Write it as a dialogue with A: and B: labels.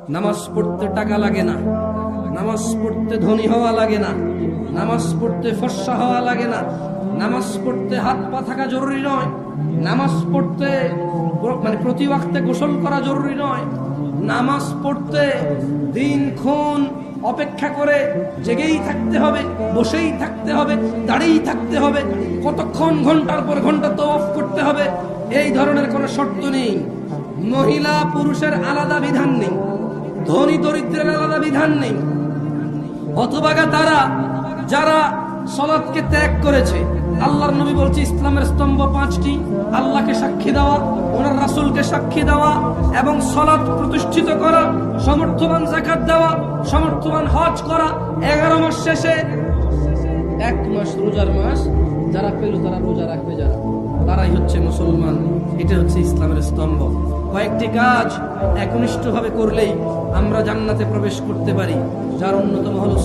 A: নামাজ পড়তে টাকা লাগে না, নামাজ পড়তে ধনী হওয়া লাগে না, নামাজ পড়তে ফর্সা হওয়া লাগে না, নামাজ পড়তে হাত পা থাকা জরুরি নয়, নামাজ পড়তে মানে প্রতি ওয়াক্তে গোসল করা জরুরি নয়, নামাজ পড়তে দিনক্ষণ অপেক্ষা করে জেগেই থাকতে হবে, বসেই থাকতে হবে, দাঁড়িয়েই থাকতে হবে, কতক্ষণ ঘন্টার পর ঘন্টা তওয়াফ করতে হবে, এই ধরনের কোনো শর্ত নেই। মহিলা পুরুষের আলাদা বিধান নেই, ধনী দরিদ্রের আলাদা বিধান নেই। অথবা তারা যারা সালাতকে ত্যাগ করেছে, আল্লাহর নবী বলছে ইসলামের স্তম্ভ 5টি: আল্লাহকে সাক্ষী দেওয়া, ওনার রাসূলকে সাক্ষী দেওয়া এবং সালাত প্রতিষ্ঠিত করা, সমর্থবান যাকাত দেওয়া, সমর্থবান হজ করা। 11 মাস শেষে 1 মাস রোজার মাস যারা পেল তারা রোজা রাখবে, যারা তারাই হচ্ছে মুসলমান। এটা হচ্ছে ইসলামের স্তম্ভ। কয়েকটি কাজ একনিষ্ঠভাবে করলেই আমরা জান্নাতে প্রবেশ করতে পারি, যার অন্যতম হলো